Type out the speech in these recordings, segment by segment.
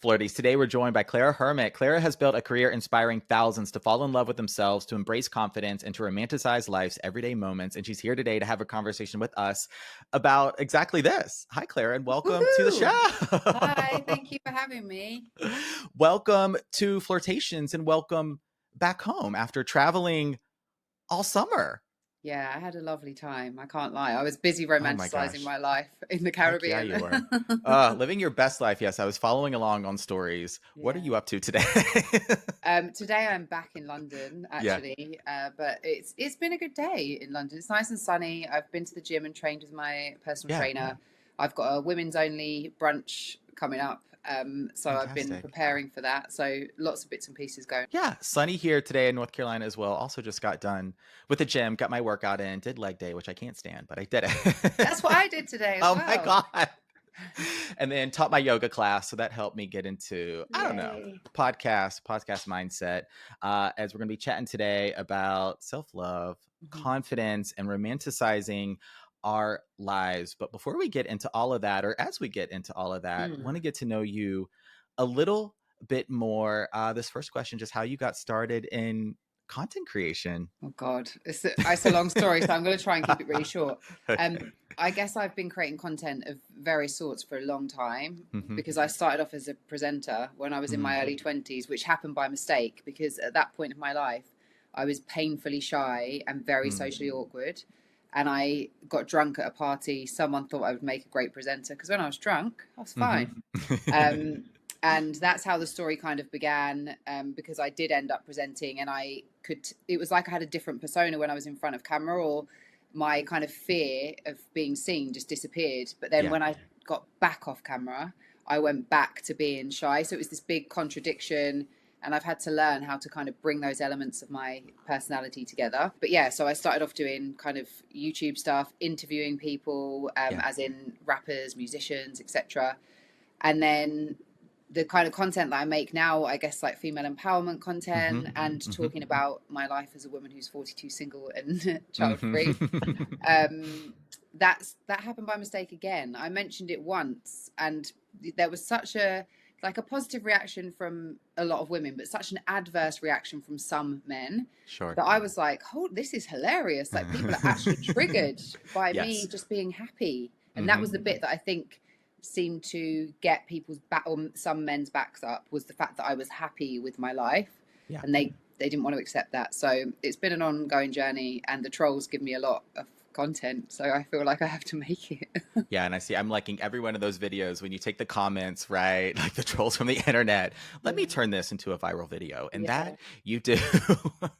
Flirties. Today, we're joined by Claira Hermet. Claira has built a career inspiring thousands to fall in love with themselves, to embrace confidence, and to romanticize life's everyday moments. And she's here today to have a conversation with us about exactly this. Hi, Claira, and welcome to the show. Hi, thank you for having me. Welcome to Flirtations and welcome back home after traveling all summer. Yeah, I had a lovely time. I can't lie. I was busy romanticizing my life in the Caribbean. Heck yeah, you were. Living your best life. Yes, I was following along on stories. Yeah. What are you up to today? Today I'm back in London, actually. Yeah. But it's been a good day in London. It's nice and sunny. I've been to the gym and trained with my personal trainer. I've got a women's only brunch coming up. So Fantastic. I've been preparing for that. So lots of bits and pieces going. Yeah. Sunny here today in North Carolina as well. Also just got done with the gym, got my workout in, did leg day, which I can't stand, but I did it. That's what I did today as well. my God. And then taught my yoga class. So that helped me get into, podcast mindset. As we're going to be chatting today about self-love, confidence, and romanticizing our lives. But before we get into all of that, or as we get into all of that, I want to get to know you a little bit more. This first question, just how you got started in content creation. Oh God, it's a long story, so I'm going to try and keep it really short. I guess I've been creating content of various sorts for a long time because I started off as a presenter when I was in my early 20s, which happened by mistake because at that point of my life, I was painfully shy and very socially awkward. And I got drunk at a party. Someone thought I would make a great presenter because when I was drunk, I was fine. And that's how the story kind of began because I did end up presenting and it was like I had a different persona when I was in front of camera, or my kind of fear of being seen just disappeared. But then when I got back off camera, I went back to being shy. So it was this big contradiction. And I've had to learn how to kind of bring those elements of my personality together. But yeah, so I started off doing kind of YouTube stuff, interviewing people, as in rappers, musicians, etc. And then the kind of content that I make now, I guess like female empowerment content and talking about my life as a woman who's 42, single and child-free. That happened by mistake again. I mentioned it once and there was such a positive reaction from a lot of women, but such an adverse reaction from some men that I was like, oh, this is hilarious. Like people are actually triggered by me just being happy. And that was the bit that I think seemed to get people's back, or some men's backs up, was the fact that I was happy with my life. Yeah. And they didn't want to accept that. So it's been an ongoing journey and the trolls give me a lot of content, so I feel like I have to make it. Yeah, and I'm liking every one of those videos when you take the comments, right, like the trolls from the internet, let me turn this into a viral video, and that you do.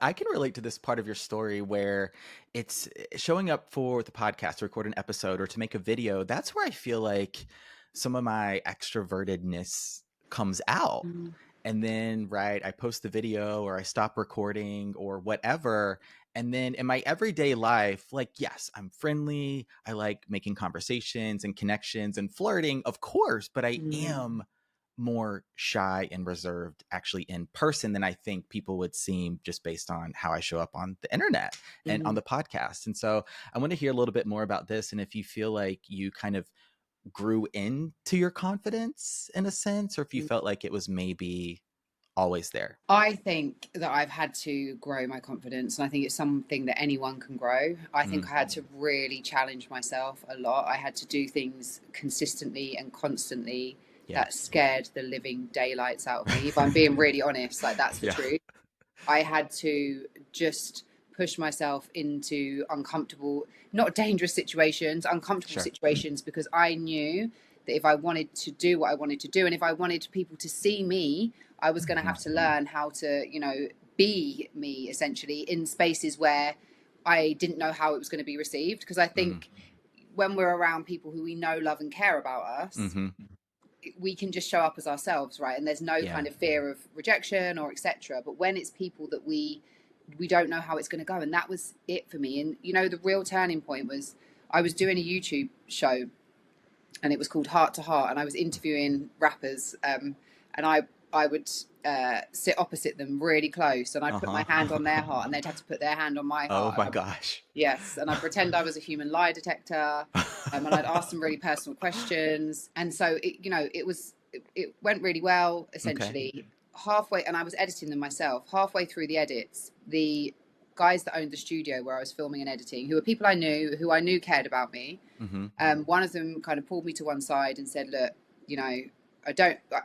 I can relate to this part of your story where it's showing up for the podcast to record an episode or to make a video. That's where I feel like some of my extrovertedness comes out. And then, I post the video or I stop recording or whatever. And then in my everyday life, yes, I'm friendly. I like making conversations and connections and flirting, of course, but I am more shy and reserved actually in person than I think people would seem just based on how I show up on the internet and on the podcast. And so I want to hear a little bit more about this. And if you feel like you kind of grew into your confidence in a sense, or if you felt like it was maybe always there. I think that I've had to grow my confidence, and I think it's something that anyone can grow. I think I had to really challenge myself a lot. I had to do things consistently and constantly that scared the living daylights out of me. If I'm being really honest, that's the truth. I had to just push myself into uncomfortable, not dangerous situations, uncomfortable situations, because I knew that if I wanted to do what I wanted to do, and if I wanted people to see me, I was going to have to learn how to, be me essentially in spaces where I didn't know how it was going to be received. Because I think when we're around people who we know, love and care about us, we can just show up as ourselves, right? And there's no kind of fear of rejection or etc. But when it's people that we don't know how it's going to go, and that was it for me. And the real turning point was I was doing a YouTube show and it was called Heart to Heart, and I was interviewing rappers, and I would sit opposite them really close, and I'd put my hand on their heart and they'd have to put their hand on my heart. Oh my gosh. Yes. And I'd pretend I was a human lie detector, and I'd ask them really personal questions. And so it was it went really well, Okay. essentially. Halfway, and I was editing them myself. Halfway through the edits, the guys that owned the studio where I was filming and editing, who were people I knew, who I knew cared about me, one of them kind of pulled me to one side and said, look, you know,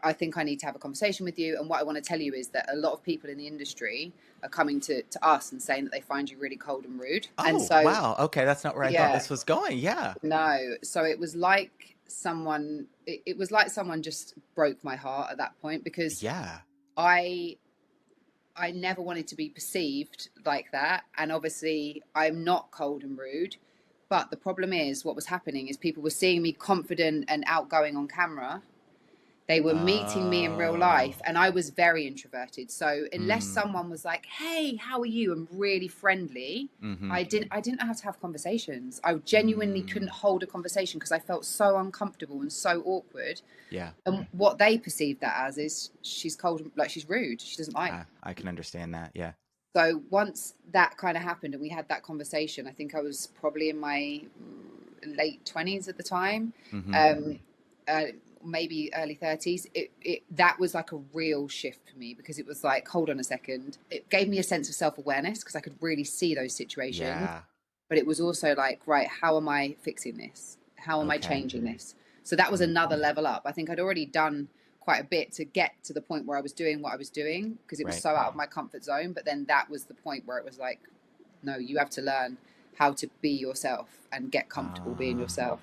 I think I need to have a conversation with you. And what I want to tell you is that a lot of people in the industry are coming to us and saying that they find you really cold and rude. And Oh, so, wow. Okay. That's not where I thought yeah, this was going. Yeah. no. So it was like it was like someone just broke my heart at that point, because Yeah. I I never wanted to be perceived like that. And obviously, I'm not cold and rude. But the problem is, what was happening is people were seeing me confident and outgoing on camera. They were meeting me in real life, Oh. and I was very introverted. So unless Mm. someone was like, "Hey, how are you?" and really friendly, Mm-hmm. I didn't know how to have conversations. I genuinely couldn't Mm. hold a conversation because I felt so uncomfortable and so awkward. Yeah. And what they perceived that as is she's cold, like she's rude. She doesn't like me. I can understand that. Yeah. So once that kind of happened and we had that conversation, I think I was probably in my late 20s at the time, Mm-hmm. um, uh, maybe early 30s. That was like a real shift for me, because it was like, hold on a second. It gave me a sense of self-awareness because I could really see those situations. Yeah. But it was also like, right, how am I fixing this? How am I Okay. changing this? So that was another level up. I think I'd already done quite a bit to get to the point where I was doing what I was doing, because it was Right. so out of my comfort zone. But then that was the point where it was like, no, you have to learn how to be yourself and get comfortable being yourself.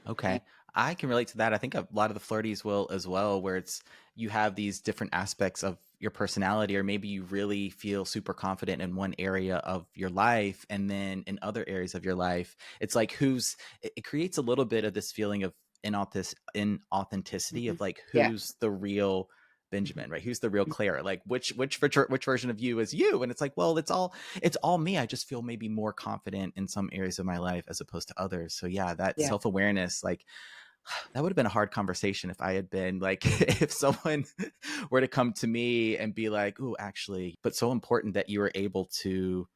Okay. I can relate to that. I think a lot of the flirties will as well, where it's you have these different aspects of your personality, or maybe you really feel super confident in one area of your life, and then in other areas of your life, it's like it creates a little bit of this feeling of inauthenticity Mm-hmm. of like Yeah. who's the real Benjamin, right? Who's the real Claire? Like which version of you is you? And it's like, well, it's all me. I just feel maybe more confident in some areas of my life as opposed to others. So yeah, that Yeah. self-awareness, like that would have been a hard conversation if I had been like, if someone were to come to me and be like, "Oh, actually," but so important that you were able to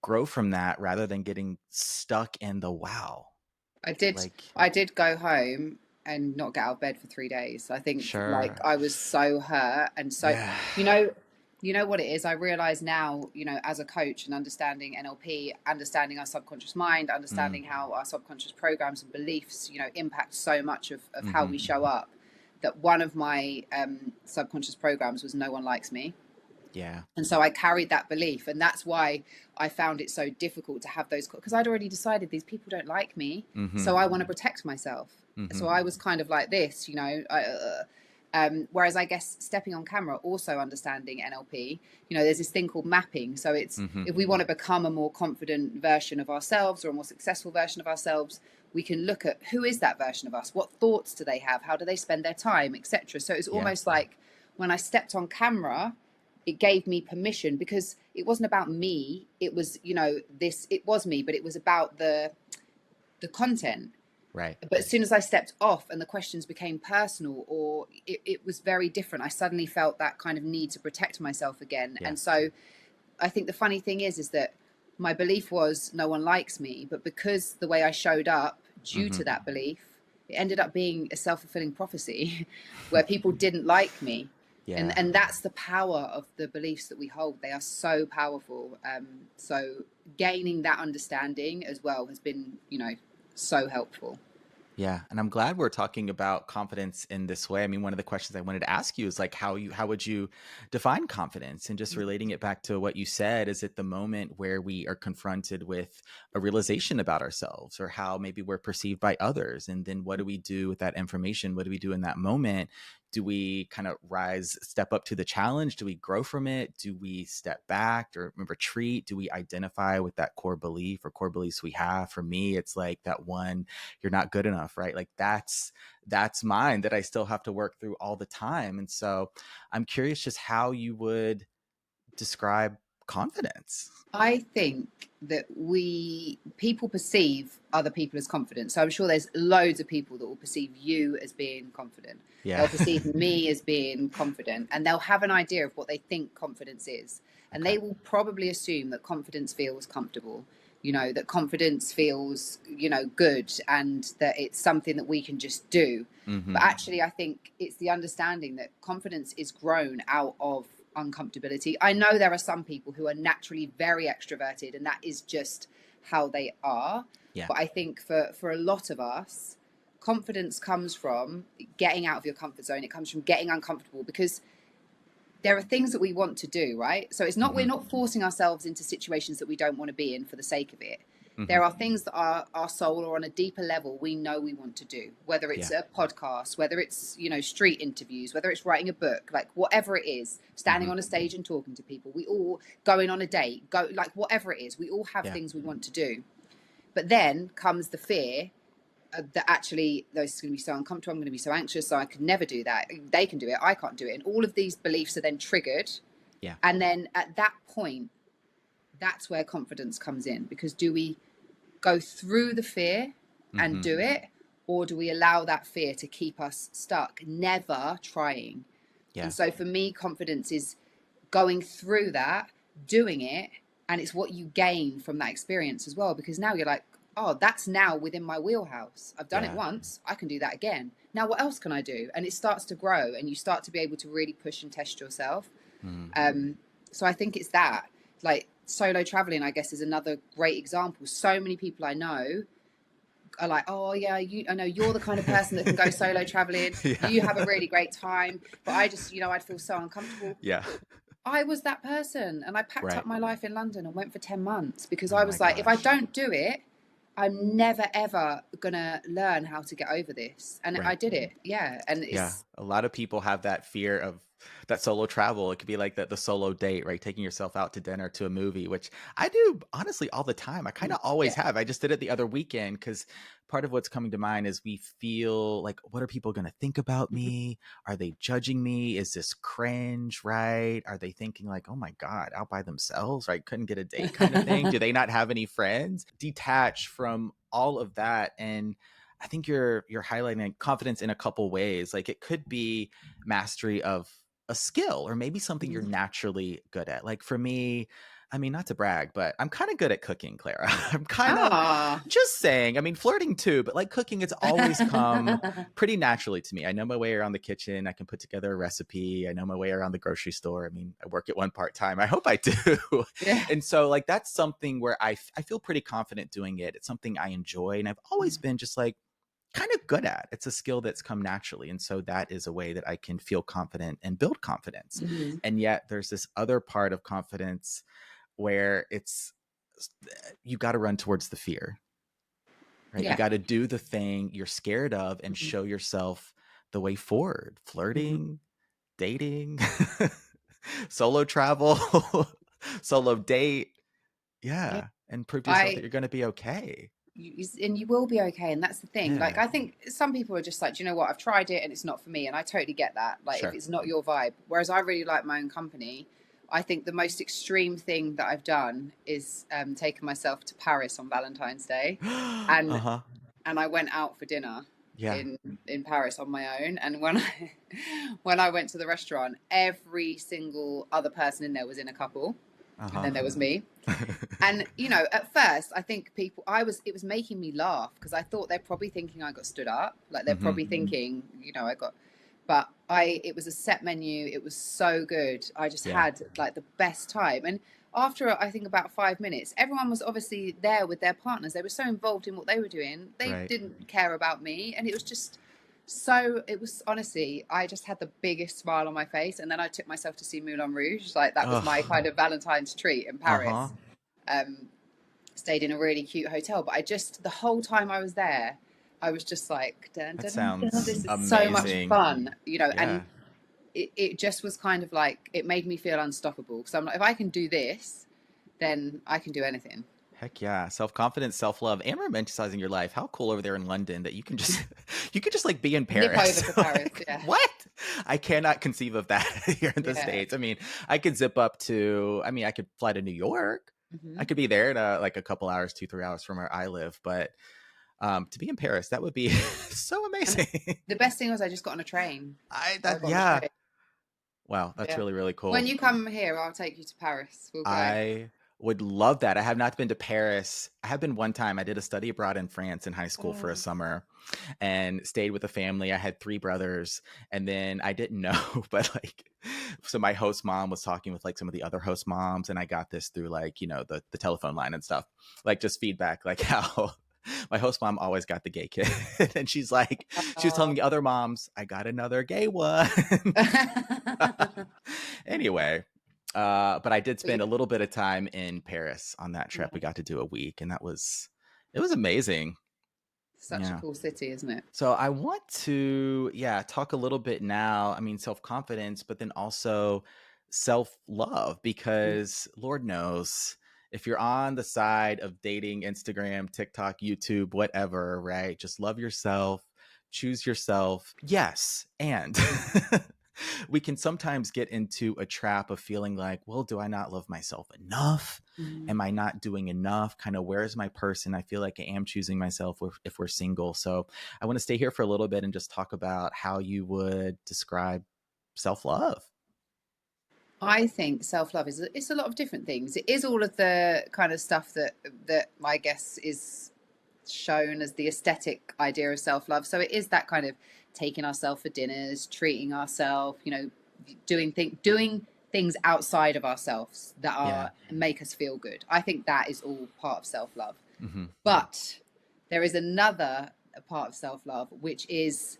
grow from that rather than getting stuck in the wow. I did. Like, I did go home and not get out of bed for 3 days. I think like sure. I was so hurt and so, Yeah. you know, you know what it is. I realize now, as a coach and understanding NLP, understanding our subconscious mind, Mm, understanding how our subconscious programs and beliefs, impact so much of how mm-hmm. we show up. That one of my subconscious programs was no one likes me. Yeah. And so I carried that belief, and that's why I found it so difficult to have those, because I'd already decided these people don't like me, Mm-hmm. so I want to protect myself. Mm-hmm. So I was kind of like this, whereas I guess stepping on camera, also understanding NLP, there's this thing called mapping. So it's, Mm-hmm. if we want to become a more confident version of ourselves or a more successful version of ourselves, we can look at who is that version of us, what thoughts do they have, how do they spend their time, etc. So it's Yeah. almost like when I stepped on camera, it gave me permission, because it wasn't about me. It was, it was me, but it was about the content. Right. But as soon as I stepped off and the questions became personal, or it was very different, I suddenly felt that kind of need to protect myself again. Yeah. And so I think the funny thing is that my belief was no one likes me, but because the way I showed up due Mm-hmm. to that belief, it ended up being a self-fulfilling prophecy where people didn't like me. Yeah. And that's the power of the beliefs that we hold. They are so powerful. So gaining that understanding as well has been, so helpful. Yeah, and I'm glad we're talking about confidence in this way. I mean, one of the questions I wanted to ask you is like how would you define confidence? And just relating it back to what you said, is it the moment where we are confronted with a realization about ourselves or how maybe we're perceived by others? And then what do we do with that information? What do we do in that moment? Do we kind of step up to the challenge? Do we grow from it? Do we step back or retreat? Do we identify with that core belief or core beliefs we have? For me, it's like that one, you're not good enough, right? Like that's mine that I still have to work through all the time. And so I'm curious just how you would describe confidence. I think that people perceive other people as confident. So I'm sure there's loads of people that will perceive you as being confident. Yeah. They'll perceive me as being confident, and they'll have an idea of what they think confidence is. And Okay. they will probably assume that confidence feels comfortable. that confidence feels, good, and that it's something that we can just do. But actually, I think it's the understanding that confidence is grown out of uncomfortability. I know there are some people who are naturally very extroverted, and that is just how they are. Yeah. But I think for a lot of us, confidence comes from getting out of your comfort zone. It comes from getting uncomfortable, because there are things that we want to do, right? So it's not, we're not forcing ourselves into situations that we don't want to be in for the sake of it. There are things that our soul, or on a deeper level, we know we want to do, whether it's a podcast, whether it's, street interviews, whether it's writing a book, like whatever it is, standing on a stage and talking to people, we all going on a date, like whatever it is, we all have things we want to do. But then comes the fear that actually, this is going to be so uncomfortable, I'm going to be so anxious, so I could never do that. They can do it, I can't do it. And all of these beliefs are then triggered. Yeah. And then at that point, that's where confidence comes in, because do we go through the fear and do it, or do we allow that fear to keep us stuck, never trying? Yeah. And so for me, confidence is going through that, doing it, and it's what you gain from that experience as well, because now you're like, oh, that's now within my wheelhouse. I've done it once, I can do that again. Now what else can I do? And it starts to grow, and you start to be able to really push and test yourself. So I think it's that, like, solo traveling, I guess, is another great example. So many people I know are like, oh yeah, I know you're the kind of person that can go solo traveling. You have a really great time, but I just, I'd feel so uncomfortable. Yeah. I was that person, and I packed up my life in London and went for 10 months because I was my like, gosh. if I don't do it, I'm never ever gonna learn how to get over this. And I did it. Yeah. And it's a lot of people have that fear of that solo travel. It could be like the solo date, right? Taking yourself out to dinner, to a movie, which I do honestly all the time. I kind of always have. I just did it the other weekend, because part of what's coming to mind is we feel like, what are people going to think about me? Are they judging me? Is this cringe, right? Are they thinking like, oh my God, out by themselves, right? Couldn't get a date kind of thing. Do they not have any friends? Detach from all of that. And I think you're highlighting confidence in a couple ways. Like, it could be mastery of a skill, or maybe something you're naturally good at. Like for me, I mean, not to brag, but I'm kind of good at cooking, Clara. I'm kind of just saying, I mean, flirting too, but like cooking, it's always come pretty naturally to me. I know my way around the kitchen. I can put together a recipe. I know my way around the grocery store. I mean, I work at one part-time. I hope I do. And so like, that's something where I feel pretty confident doing it. It's something I enjoy. And I've always been just like, kind of good at. It's a skill that's come naturally. And so that is a way that I can feel confident and build confidence. And yet there's this other part of confidence where it's, you got to run towards the fear, right? You got to do the thing you're scared of and show yourself the way forward. Flirting, dating, solo travel, solo date. And prove to yourself that you're going to be okay. And you will be okay. And that's the thing. Like, I think some people are just like, do you know what, I've tried it and it's not for me. And I totally get that. Like, if it's not your vibe. Whereas I really like my own company. I think the most extreme thing that I've done is taken myself to Paris on Valentine's Day. And I went out for dinner in Paris on my own. And when I went to the restaurant, every single other person in there was in a couple. And then there was me. And, at first, I think it was making me laugh, because I thought they're probably thinking I got stood up. Like, they're probably thinking, it was a set menu. It was so good. I just had like the best time. And after, I think, about 5 minutes, everyone was obviously there with their partners. They were so involved in what they were doing. They didn't care about me. And it was just... So it was, honestly, I just had the biggest smile on my face. And then I took myself to see Moulin Rouge. Like, that was my kind of Valentine's treat in Paris. Stayed in a really cute hotel. But the whole time I was there, I was just like, this is amazing. So much fun, and it just was kind of like, it made me feel unstoppable. So I'm like, if I can do this, then I can do anything. Heck yeah. Self-confidence, self-love, and romanticizing your life. How cool over there in London that you can just like be in Paris. Nip over to Paris, What? I cannot conceive of that here in the States. I mean, I could zip up to, I could fly to New York. I could be there in like a couple hours, 2-3 hours from where I live. But to be in Paris, that would be so amazing. And the best thing was I just got on a train. Wow, that's really, really cool. When you come here, I'll take you to Paris. We'll go. Would love that. I have not been to Paris. I have been one time. I did a study abroad in France in high school for a Oh, summer and stayed with a family. I had three brothers, and then I didn't know, but like, so my host mom was talking with like some of the other host moms, and I got this through like, the telephone line and stuff, like just feedback, like how my host mom always got the gay kid. And she was telling the other moms, I got another gay one. Anyway, but I did but spend a little bit of time in Paris on that trip. We got to do a week, and it was amazing. such a Yeah. cool city, isn't it? So I want to, talk a little bit now. I mean, self-confidence, but then also self-love, Mm. because Lord knows if you're on the side of dating, Instagram, TikTok, YouTube, whatever, right? Just love yourself, choose yourself. Yes. And we can sometimes get into a trap of feeling like, well, do I not love myself enough? Mm. Am I not doing enough? Kind of, where's my person? I feel like I am choosing myself if we're single. So I want to stay here for a little bit and just talk about how you would describe self-love. I think self-love is it's a lot of different things. It is all of the kind of stuff that I guess is shown as the aesthetic idea of self-love. So it is that kind of taking ourselves for dinners, treating ourselves, doing things outside of ourselves that Yeah. are make us feel good. I think that is all part of self-love. Mm-hmm. But there is another part of self-love, which is,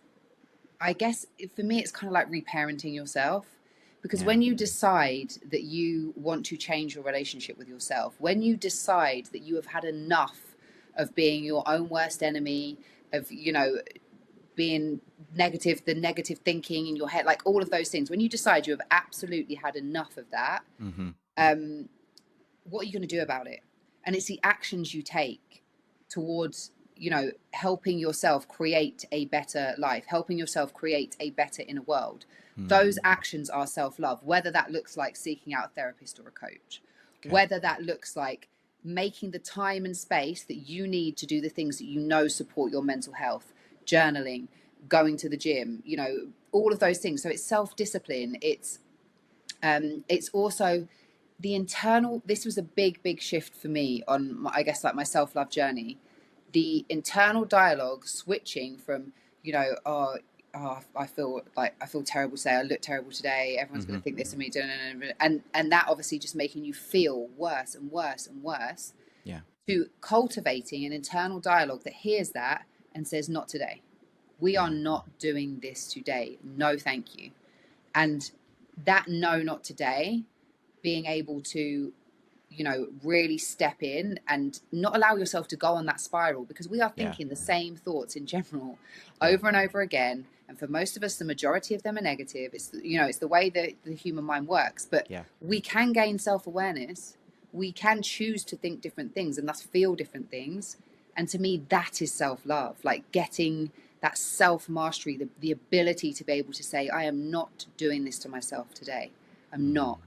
I guess, for me, it's kind of like reparenting yourself. Because Yeah. when you decide that you want to change your relationship with yourself, when you decide that you have had enough of being your own worst enemy, of, being negative, the negative thinking in your head, like all of those things, when you decide you have absolutely had enough of that, Mm-hmm. what are you going to do about it? And it's the actions you take towards, helping yourself create a better life, helping yourself create a better inner world. Those actions are self-love, whether that looks like seeking out a therapist or a coach, Okay. whether that looks like making the time and space that you need to do the things that support your mental health, journaling, going to the gym, all of those things. So it's self-discipline. It's also the internal. This was a big shift for me on I guess like my self-love journey. The internal dialogue switching from, I feel terrible today. I look terrible today. Everyone's Mm-hmm. going to think this of me. And that obviously just making you feel worse and worse and worse. Yeah. To cultivating an internal dialogue that hears that and says, not today. We are not doing this today. No, thank you. And that no, not today, being able to, really step in and not allow yourself to go on that spiral, because we are thinking the same thoughts in general over and over again. And for most of us, the majority of them are negative. It's, it's the way that the human mind works, but we can gain self-awareness. We can choose to think different things and thus feel different things. And to me, that is self-love, like getting that self-mastery, the ability to be able to say, I am not doing this to myself today. I'm not.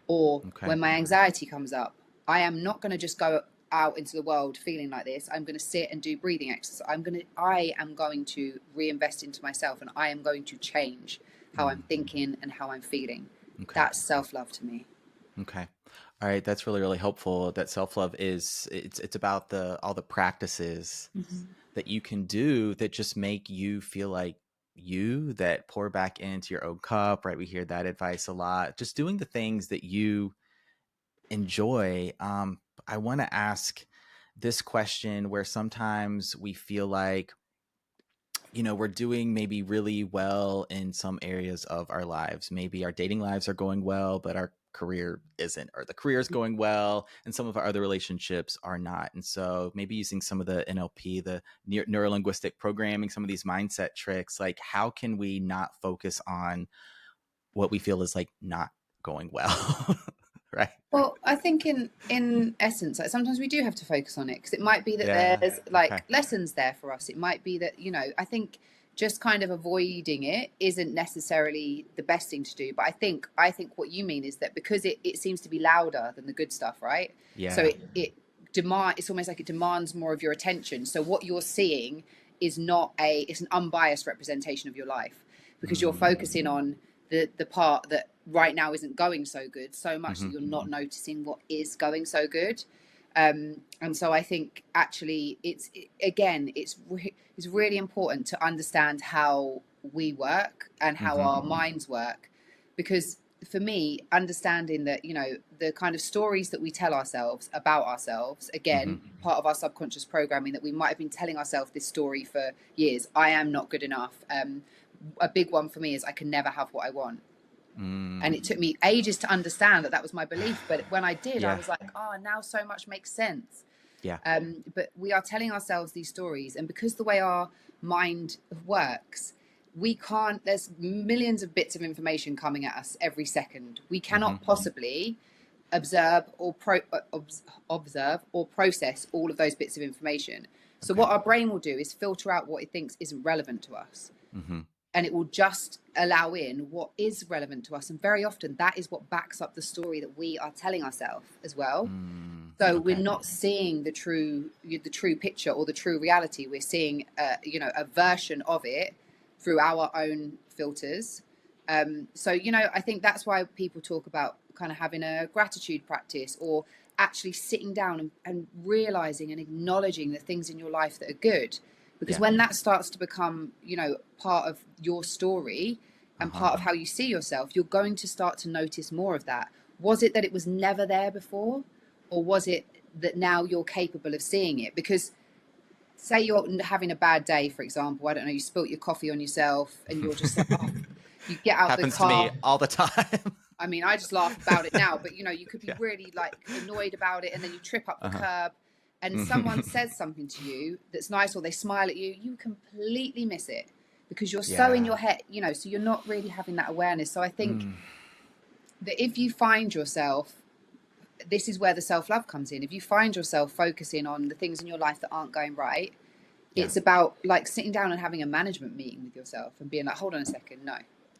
Or when my anxiety comes up, I am not going to just go out into the world feeling like this. I'm going to sit and do breathing exercise. I am going to reinvest into myself, and I am going to change how I'm thinking and how I'm feeling. Okay. That's self-love to me. Okay. All right. That's really, really helpful. That self-love it's about all the practices that you can do that just make you feel like that pour back into your own cup, right? We hear that advice a lot. Just doing the things that you enjoy. I want to ask this question where sometimes we feel like, we're doing maybe really well in some areas of our lives. Maybe our dating lives are going well, but our career isn't, or the career is going well and some of our other relationships are not. And so maybe using some of the NLP, the neuro-linguistic programming, some of these mindset tricks, like how can we not focus on what we feel is like not going well? Right. Well, I think in essence, like sometimes we do have to focus on it, because it might be that there's like lessons there for us. It might be that, I think just kind of avoiding it isn't necessarily the best thing to do. But I think what you mean is that because it seems to be louder than the good stuff, right? Yeah. So it's almost like it demands more of your attention. So what you're seeing is it's an unbiased representation of your life, because you're focusing on the part that right now isn't going so good, so much that Mm-hmm. you're not noticing what is going so good. And so I think actually it's really important to understand how we work and how Mm-hmm. our minds work, because for me, understanding that, you know, the kind of stories that we tell ourselves about ourselves, Mm-hmm. again, part of our subconscious programming, that we might have been telling ourselves this story for years. I am not good enough. A big one for me is I can never have what I want. And it took me ages to understand that that was my belief. But when I did, I Yeah. was like, oh, now so much makes sense. Yeah. But we are telling ourselves these stories. And because the way our mind works, we can't, there's millions of bits of information coming at us every second. We cannot possibly observe or process all of those bits of information. So Okay. what our brain will do is filter out what it thinks isn't relevant to us. Mm-hmm. And it will just allow in what is relevant to us. And very often that is what backs up the story that we are telling ourselves as well. So we're Okay. not seeing the true picture or the true reality. We're seeing, a version of it through our own filters. So, you know, I think that's why people talk about kind of having a gratitude practice, or actually sitting down and realizing and acknowledging the things in your life that are good. Because when that starts to become, you know, part of your story and part of how you see yourself, you're going to start to notice more of that. Was it that it was never there before? Or was it that now you're capable of seeing it? Because say you're having a bad day, for example, I don't know, you spilt your coffee on yourself and you're just like, oh, you get out the Happens to me car. all the time. I mean, I just laugh about it now, but you know, you could be Yeah. really like annoyed about it, and then you trip up the curb and Mm-hmm. someone says something to you that's nice, or they smile at you, you completely miss it because you're so in Yeah. your head, you know, so you're not really having that awareness. So I think that if you find yourself, this is where the self-love comes in. If you find yourself focusing on the things in your life that aren't going right, Yeah. it's about like sitting down and having a management meeting with yourself and being like, hold on a second, no,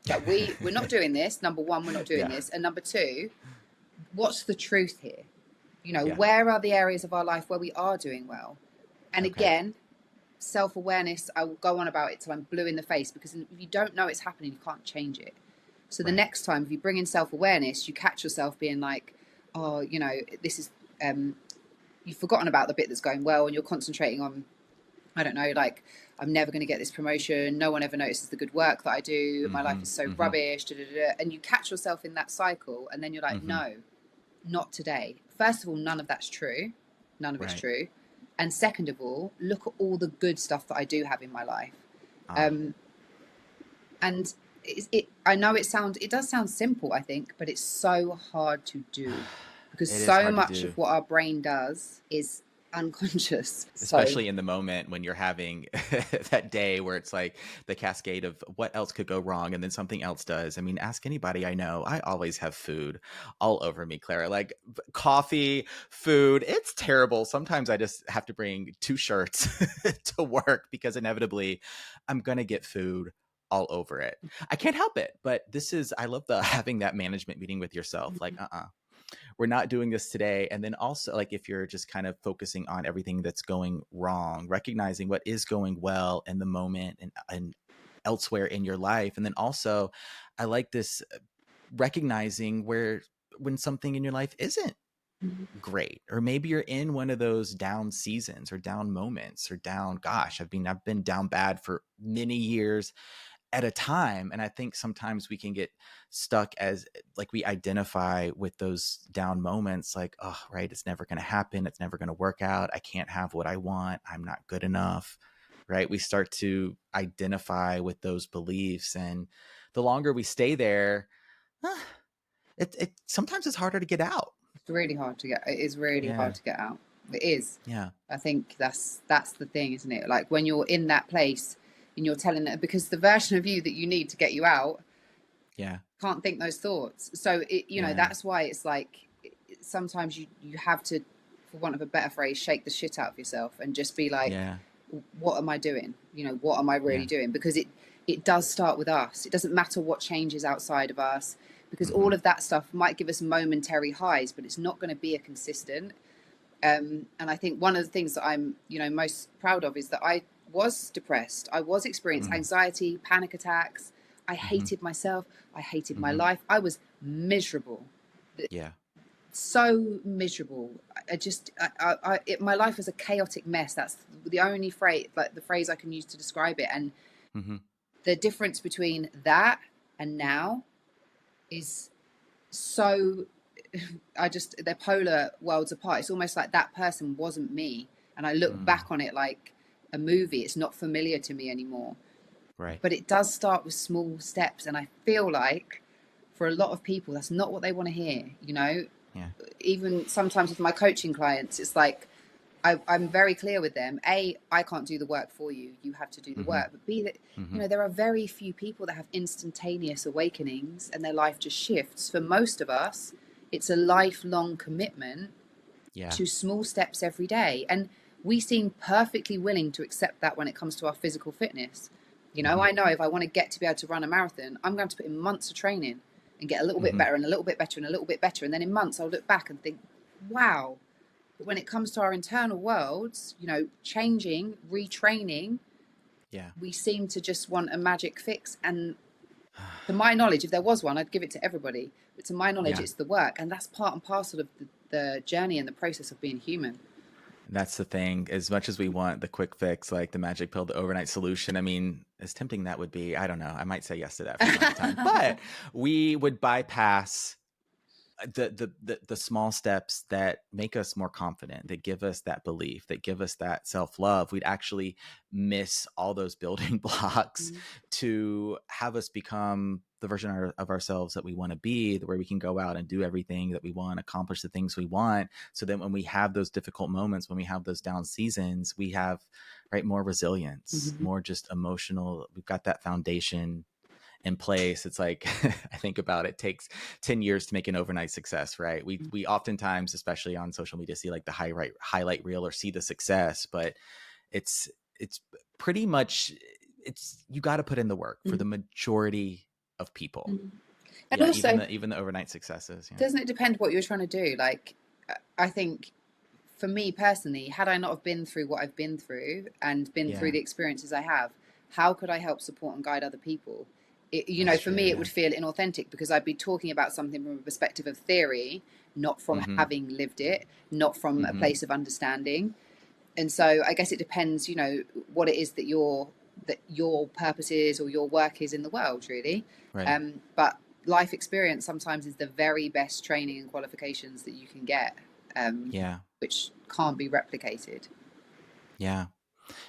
like we're not doing this. Number one, we're not doing Yeah. this. And number two, what's the truth here? You know, Yeah. where are the areas of our life where we are doing well? And Okay. again, self-awareness, I will go on about it till I'm blue in the face, because if you don't know it's happening, you can't change it. So the next time, if you bring in self-awareness, you catch yourself being like, oh, you know, this is, you've forgotten about the bit that's going well and you're concentrating on, I don't know, like, I'm never going to get this promotion. No one ever notices the good work that I do. My life is so rubbish. Da, da, da. And you catch yourself in that cycle, and then you're like, no, not today. First of all, none of that's true. None of it's true. And second of all, look at all the good stuff that I do have in my life. And I know it does sound simple, I think, but it's so hard to do, because It is so hard to much do. of what our brain does is unconscious. Especially in the moment when you're having that day where it's like the cascade of what else could go wrong and then something else does. I mean, ask anybody I know. I always have food all over me, Clara. Like coffee, food. It's terrible. Sometimes I just have to bring 2 shirts to work because inevitably I'm going to get food all over it. I can't help it. But I love having that management meeting with yourself. Like, we're not doing this today. And then also, like, if you're just kind of focusing on everything that's going wrong, recognizing what is going well in the moment and elsewhere in your life. And then also, I like this recognizing when something in your life isn't great, or maybe you're in one of those down seasons or down moments or down, gosh, I've been down bad for many years at a time. And I think sometimes we can get stuck as like we identify with those down moments, like, oh, right, it's never going to happen. It's never going to work out. I can't have what I want. I'm not good enough. Right. We start to identify with those beliefs. And the longer we stay there, it sometimes it's harder to get out. It's really hard to get. It is really Yeah. hard to get out. It is. Yeah. I think that's the thing, isn't it? Like when you're in that place and you're telling it, because the version of you that you need to get you out, Yeah. can't think those thoughts. So you know, that's why it's like sometimes you have to, for want of a better phrase, shake the shit out of yourself and just be like, what am I doing? You know, what am I really doing? Because it does start with us. It doesn't matter what changes outside of us, because all of that stuff might give us momentary highs, but it's not going to be a consistent. And I think one of the things that I'm, you know, most proud of is that I was depressed. I was experiencing anxiety, panic attacks. I hated myself. I hated my Mm-hmm. life. I was miserable. Yeah. So miserable. My life was a chaotic mess. That's the only phrase, like the phrase I can use to describe it. And Mm-hmm. the difference between that and now is so, they're polar worlds apart. It's almost like that person wasn't me. And I look Mm. back on it like a movie. It's not familiar to me anymore. Right. But it does start with small steps. And I feel like for a lot of people, that's not what they want to hear. You know, Yeah. even sometimes with my coaching clients, it's like, I'm very clear with them. A, I can't do the work for you. You have to do the Mm-hmm. work. But B, that, Mm-hmm. there are very few people that have instantaneous awakenings and their life just shifts. For most of us, it's a lifelong commitment Yeah. to small steps every day. And we seem perfectly willing to accept that when it comes to our physical fitness. You know, I know if I want to get to be able to run a marathon, I'm going to put in months of training and get a little bit better and a little bit better and a little bit better. And then in months, I'll look back and think, wow. But when it comes to our internal worlds, changing, retraining, Yeah. we seem to just want a magic fix. And to my knowledge, if there was one, I'd give it to everybody. But to my knowledge, Yeah. it's the work. And that's part and parcel of the journey and the process of being human. That's the thing. As much as we want the quick fix, like the magic pill, the overnight solution, I mean, as tempting that would be, I don't know. I might say yes to that from time to time, but we would bypass the small steps that make us more confident, that give us that belief, that give us that self-love. We'd actually miss all those building blocks to have us become the version of ourselves that we want to be, where we can go out and do everything that we want, accomplish the things we want, so that when we have those difficult moments, when we have those down seasons, we have more resilience, more just emotional, we've got that foundation in place. It's like, I think about it takes 10 years to make an overnight success, right? We oftentimes, especially on social media, see like the highlight reel or see the success, but it's pretty much, you got to put in the work for the majority of people. And also, even the overnight successes. Yeah. Doesn't it depend what you're trying to do? Like, I think for me personally, had I not have been through what I've been through and been through the experiences I have, how could I help support and guide other people? For me, it would feel inauthentic because I'd be talking about something from a perspective of theory, not from having lived it, not from a place of understanding. And so I guess it depends, what it is that your purpose is or your work is in the world, really. Right. But life experience sometimes is the very best training and qualifications that you can get, which can't be replicated. Yeah.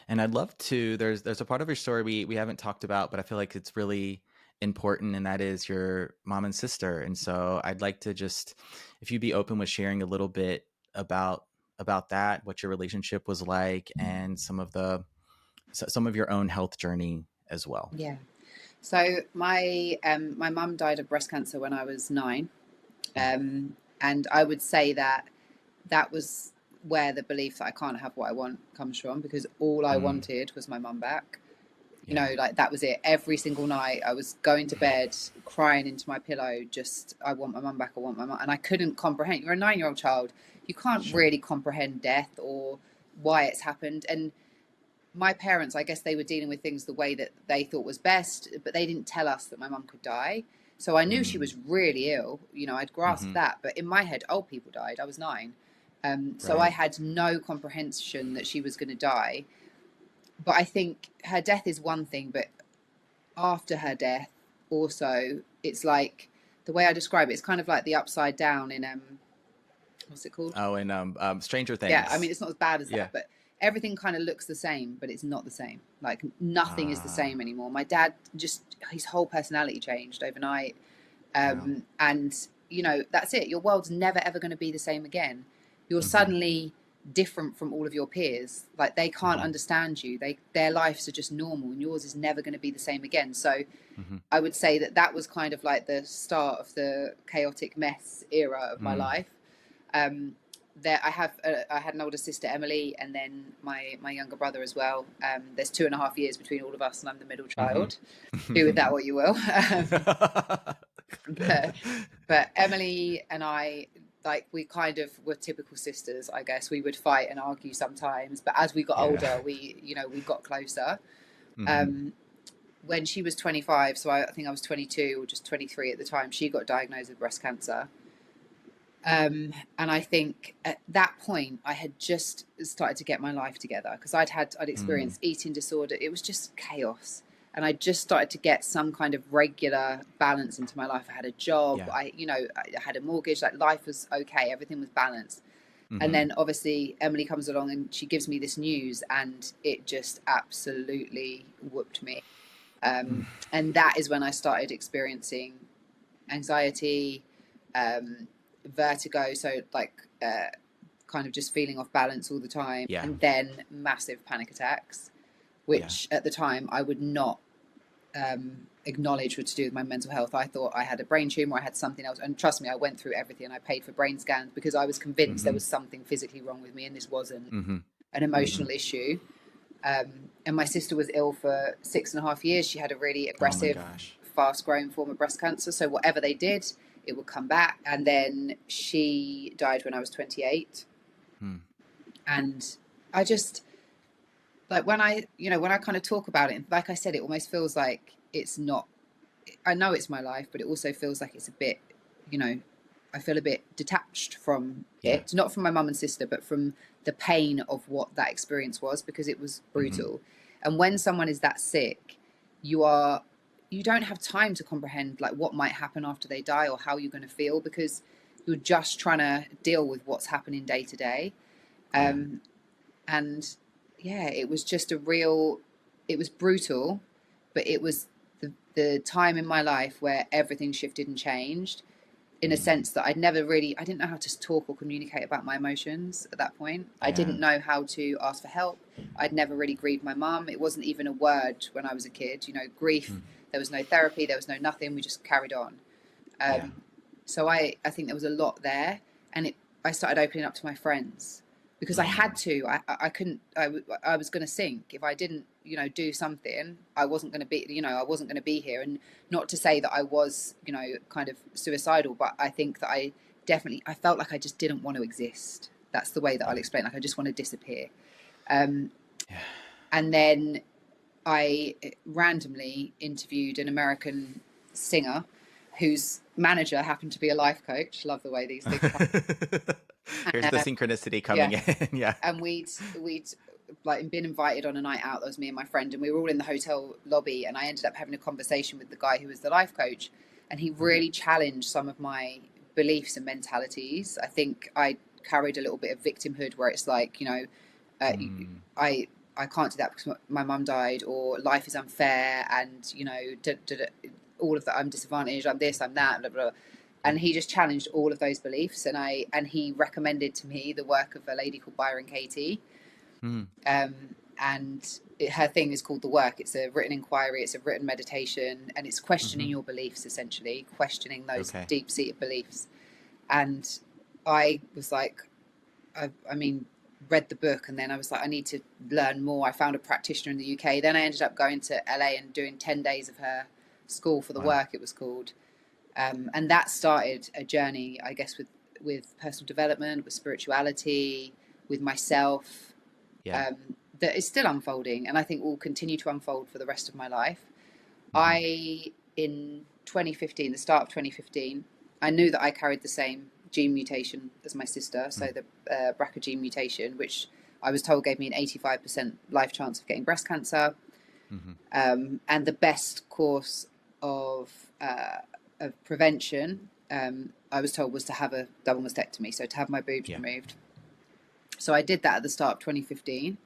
And I'd love to, there's a part of your story we haven't talked about, but I feel like it's really important, and that is your mom and sister. And so I'd like to just, if you'd be open with sharing a little bit about that, what your relationship was like, and some of your own health journey as well. Yeah. So my mum died of breast cancer when I was 9. And I would say that was where the belief that I can't have what I want comes from, because all I wanted was my mum back. Like that was it. Every single night I was going to bed crying into my pillow, just, I want my mum back, I want my mum. And I couldn't comprehend. You're a 9-year-old child. You can't really comprehend death or why it's happened. And my parents, I guess they were dealing with things the way that they thought was best, but they didn't tell us that my mum could die. So I knew she was really ill. I'd grasped that. But in my head, old people died. I was 9. So I had no comprehension that she was going to die. But I think her death is one thing, but after her death, also, it's like, the way I describe it, it's kind of like the upside down in, what's it called? Oh, and Stranger Things. Yeah, I mean, it's not as bad as that, but everything kind of looks the same, but it's not the same. Like, nothing is the same anymore. My dad, just, his whole personality changed overnight. And, that's it. Your world's never, ever going to be the same again. You're suddenly different from all of your peers. Like, they can't understand you. Their lives are just normal, and yours is never going to be the same again. So I would say that was kind of like the start of the chaotic mess era of my life. I had an older sister, Emily, and then my younger brother as well. There's 2.5 years between all of us, and I'm the middle child. Do with that what you will. But Emily and I, like, we kind of were typical sisters, I guess. We would fight and argue sometimes, but as we got older, we got closer. when she was 25, so I think I was 22 or just 23 at the time, she got diagnosed with breast cancer. And I think at that point I had just started to get my life together, because I'd experienced eating disorder. It was just chaos. And I just started to get some kind of regular balance into my life. I had a job, I had a mortgage, like life was okay. Everything was balanced. And then obviously Emily comes along and she gives me this news, and it just absolutely whooped me. And that is when I started experiencing anxiety, vertigo, so like kind of just feeling off balance all the time, and then massive panic attacks, which at the time I would not acknowledge were to do with my mental health. I thought I had a brain tumor, I had something else, and trust me, I went through everything. I paid for brain scans because I was convinced there was something physically wrong with me, and this wasn't an emotional issue. And my sister was ill for 6.5 years. She had a really aggressive, fast-growing form of breast cancer. So whatever they did, it would come back. And then she died when I was 28. And I just, like, when I kind of talk about it, like I said, it almost feels like it's not, I know it's my life, but it also feels like it's a bit, I feel a bit detached from it, not from my mum and sister, but from the pain of what that experience was, because it was brutal. And when someone is that sick, you don't have time to comprehend like what might happen after they die or how you're going to feel, because you're just trying to deal with what's happening day to day. And it was just it was brutal, but it was the time in my life where everything shifted and changed, in a sense that I didn't know how to talk or communicate about my emotions at that point. I didn't know how to ask for help. I'd never really grieved my mum. It wasn't even a word when I was a kid, grief. There was no therapy, there was no nothing. We just carried on. So I think there was a lot there, and I started opening up to my friends, because I had to. I couldn't. I was going to sink if I didn't, do something. I wasn't going to be, I wasn't going to be here. And not to say that I was, kind of suicidal, but I think that I felt like I just didn't want to exist. That's the way that I'll explain. Like I just want to disappear. And then I randomly interviewed an American singer whose manager happened to be a life coach. Love the way these things happen. Here's the synchronicity coming in. And we'd like been invited on a night out. That was me and my friend, and we were all in the hotel lobby, and I ended up having a conversation with the guy who was the life coach, and he really challenged some of my beliefs and mentalities. I think I carried a little bit of victimhood, where it's like, I can't do that because my mum died, or life is unfair, and all of that, I'm disadvantaged, I'm this, I'm that, blah, blah. And he just challenged all of those beliefs, and he recommended to me the work of a lady called Byron Katie. And her thing is called The Work. It's a written inquiry, it's a written meditation, and it's questioning your beliefs, essentially questioning those deep-seated beliefs. And I was like, I read the book, and then I was like, I need to learn more. I found a practitioner in the UK. Then I ended up going to LA and doing 10 days of her school for The Work, it was called. And that started a journey, I guess, with personal development, with spirituality, with myself, that is still unfolding, and I think will continue to unfold for the rest of my life. In 2015, the start of 2015, I knew that I carried the same gene mutation as my sister, so the BRCA gene mutation, which I was told gave me an 85% life chance of getting breast cancer. And the best course of prevention, I was told, was to have a double mastectomy, so to have my boobs removed. So I did that at the start of 2015.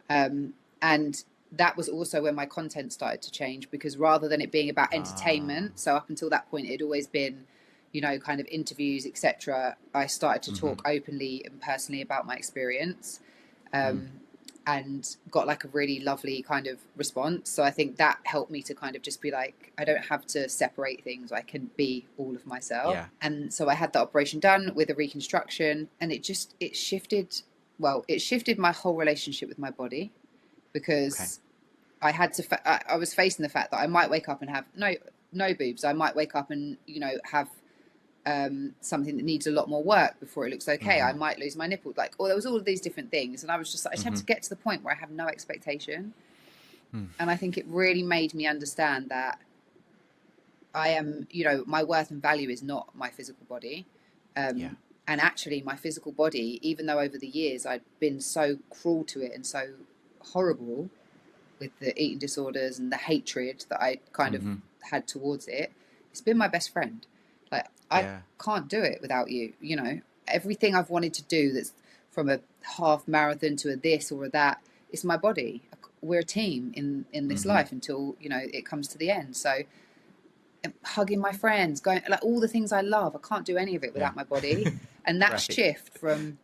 And that was also when my content started to change, because rather than it being about entertainment, so up until that point, it had always been, kind of interviews, etc. I started to talk openly and personally about my experience, and got like a really lovely kind of response. So I think that helped me to kind of just be like, I don't have to separate things. I can be all of myself. And so I had that operation done with a reconstruction, and it shifted. Well, it shifted my whole relationship with my body, because I had to. I was facing the fact that I might wake up and have no boobs. I might wake up and have something that needs a lot more work before it looks okay. I might lose my nipple. There was all of these different things, and I was just like, I just have to get to the point where I have no expectation. Mm. And I think it really made me understand that I am, my worth and value is not my physical body. Yeah. And actually, my physical body, even though over the years I'd been so cruel to it and so horrible with the eating disorders and the hatred that I kind of Mm-hmm. had towards it, it's been my best friend. Like, I Yeah. can't do it without you. Everything I've wanted to do, that's from a half marathon to a this or a that, it's my body. We're a team in this Mm-hmm. life until, it comes to the end. So hugging my friends, going, like, all the things I love, I can't do any of it Yeah. without my body. And that Right. shift from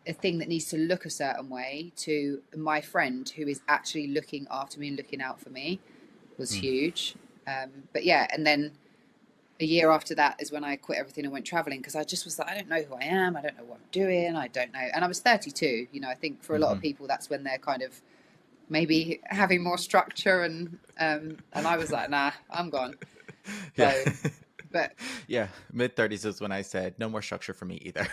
a thing that needs to look a certain way to my friend who is actually looking after me and looking out for me was Mm. huge. But yeah, and then a year after that is when I quit everything and went traveling, because I just was like, I don't know who I am, I don't know what I'm doing, I don't know. And I was 32. I think for a lot of people that's when they're kind of maybe having more structure, and I was like, nah, I'm gone. Yeah. So, but Yeah. Mid-30s is when I said no more structure for me either.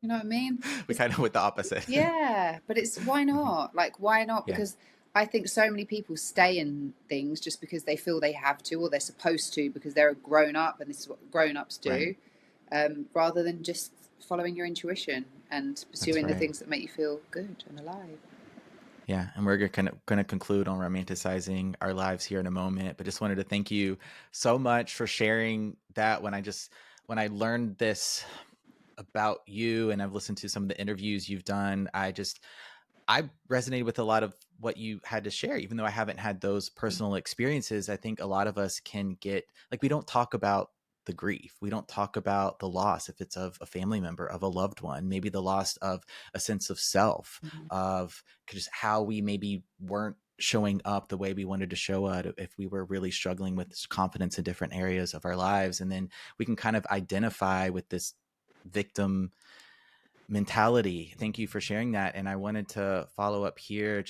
you know what I mean? We kind of went the opposite. Yeah, but it's why Mhm. not? Like, why not? Yeah. Because I think so many people stay in things just because they feel they have to, or they're supposed to, because they're a grown up and this is what grown ups Right. do, rather than just following your intuition and That's pursuing the right. things that make you feel good and alive. Yeah, and we're going to conclude on romanticizing our lives here in a moment, but just wanted to thank you so much for sharing that. When I learned this about you and I've listened to some of the interviews you've done, I resonated with a lot of what you had to share, even though I haven't had those personal experiences. I think a lot of us can get, like, we don't talk about the grief. We don't talk about the loss, if it's of a family member, of a loved one, maybe the loss of a sense of self, Mhm. of just how we maybe weren't showing up the way we wanted to show up, if we were really struggling with confidence in different areas of our lives. And then we can kind of identify with this victim mentality. Thank you for sharing that. And I wanted to follow up here.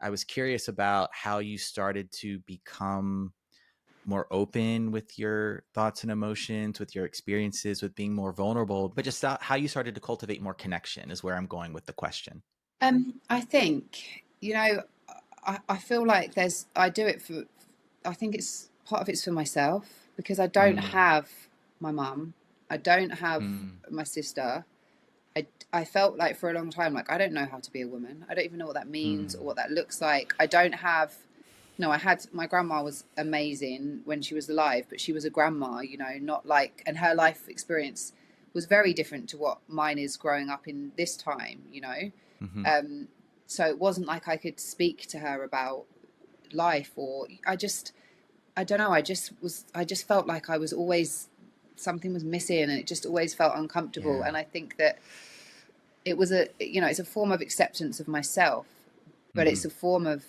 I was curious about how you started to become more open with your thoughts and emotions, with your experiences, with being more vulnerable, but just how you started to cultivate more connection is where I'm going with the question. I think, I feel like I do it for, I think it's part of it's for myself, because I don't Mm, have my mum, I don't have mm, my sister. I felt like for a long time, like, I don't know how to be a woman. I don't even know what that means or mm, what that looks like. I don't have, no, I had, my grandma was amazing when she was alive, but she was a grandma, not like, and her life experience was very different to what mine is growing up in this time. mm-hmm. Um, so it wasn't like I could speak to her about life, or I don't know. I just felt like I was always, something was missing, and it just always felt uncomfortable. Yeah. And I think that it was it's a form of acceptance of myself, but Mm-hmm. it's a form of,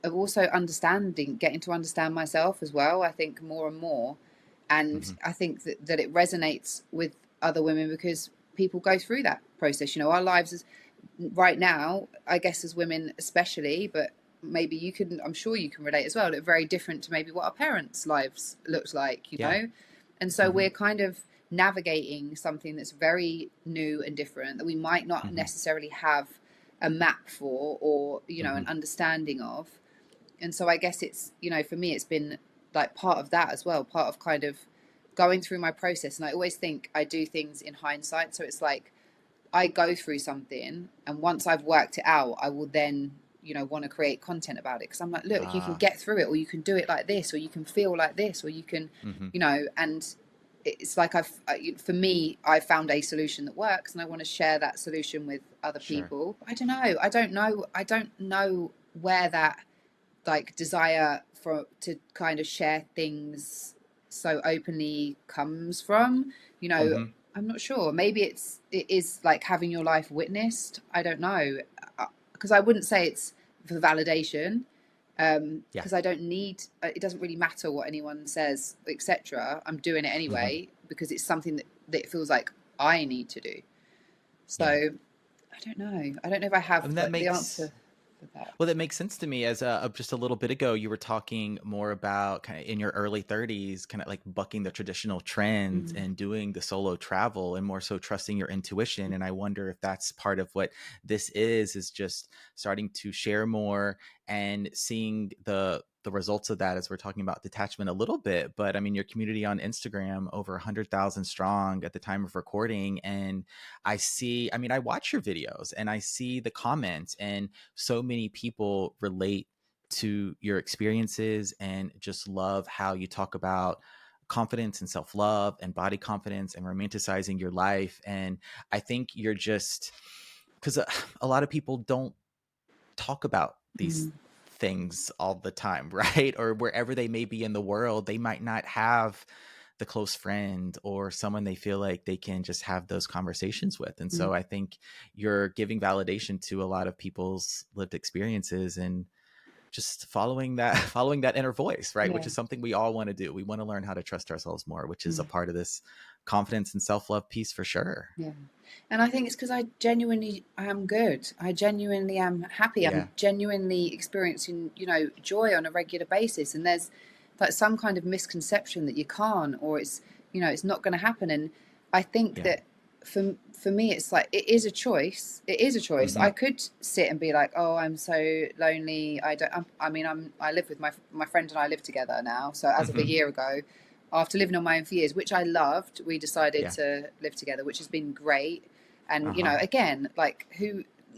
of also understanding, getting to understand myself as well, I think, more and more. And Mm-hmm. I think that it resonates with other women, because people go through that process. Our lives is right now, I guess, as women especially, but maybe I'm sure you can relate as well, look very different to maybe what our parents' lives looked like, Yeah. and so Mm-hmm. we're kind of navigating something that's very new and different, that we might not Mm-hmm. necessarily have a map for, or Mm-hmm. an understanding of. And so I guess it's, for me, it's been like part of that as well, part of kind of going through my process. And I always think I do things in hindsight, so it's like I go through something, and once I've worked it out, I will then, want to create content about it, because I'm like, look, you can Ah. get through it, or you can do it like this, or you can feel like this, or you can, Mm-hmm. and it's like for me, I found a solution that works, and I want to share that solution with other Sure. people. I don't know. I don't know where that, like, desire for to kind of share things so openly comes from. you know Mm-hmm. I'm not sure. Maybe it is like having your life witnessed. I don't know, because I wouldn't say it's for validation, Yeah. because I don't need, it doesn't really matter what anyone says, etc. I'm doing it Mm-hmm. anyway, because it's something that it feels like I need to do. So Yeah. I don't know if I have And that the makes answer with that. Well, that makes sense to me. As just a little bit ago, you were talking more about kind of in your early 30s, kind of like bucking the traditional trends Mm. and doing the solo travel and more so trusting your intuition. And I wonder if that's part of what this is just starting to share more and seeing the results of that as we're talking about detachment a little bit. But I mean, your community on Instagram, over 100,000 strong at the time of recording. And I mean, I watch your videos and I see the comments, and so many people relate to your experiences and just love how you talk about confidence and self-love and body confidence and romanticizing your life. And I think you're just, because a lot of people don't talk about these Mm. things all the time, right? Or wherever they may be in the world, they might not have the close friend or someone they feel like they can just have those conversations with. And Mm. so I think you're giving validation to a lot of people's lived experiences and just following that following that inner voice, right? Which Yeah. is something we all want to do. We want to learn how to trust ourselves more, which is a Mm. part of this confidence and self-love piece for sure. Yeah. And I think it's because I am good. I genuinely am happy. Yeah. I'm genuinely experiencing, joy on a regular basis. And there's like some kind of misconception that you can't, or it's not going to happen. And I think Yeah. that for me, it's like, it is a choice. It is a choice. Mm-hmm. I could sit and be like, oh, I'm so lonely. I live with my friend, and I live together now. So as of a Mm-hmm. year ago, after living on my own for years, which I loved, we decided Yeah. to live together, which has been great. And, Uh-huh. again, like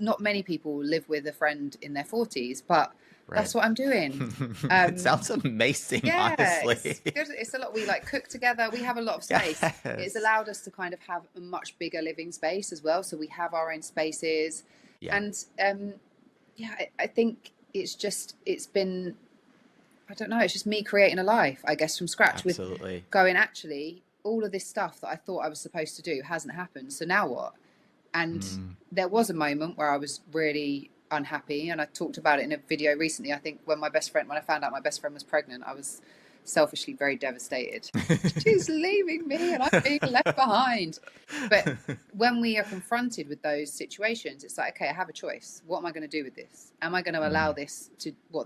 not many people live with a friend in their 40s, but Right. that's what I'm doing. It sounds amazing, Yeah, honestly. it's good. It's a lot. We like cook together. We have a lot of space. It's Yes. allowed us to kind of have a much bigger living space as well. So we have our own spaces. Yeah, And yeah, I think it's been, I don't know, it's just me creating a life, I guess, from scratch, with absolutely. going, actually, all of this stuff that I thought I was supposed to do hasn't happened. So now what? And Mm. there was a moment where I was really unhappy, and I talked about it in a video recently. I think when I found out my best friend was pregnant, I was selfishly very devastated. She's leaving me and I'm being left behind. But when we are confronted with those situations, it's like, okay, I have a choice. What am I going to do with this? Am I going to allow Mm. this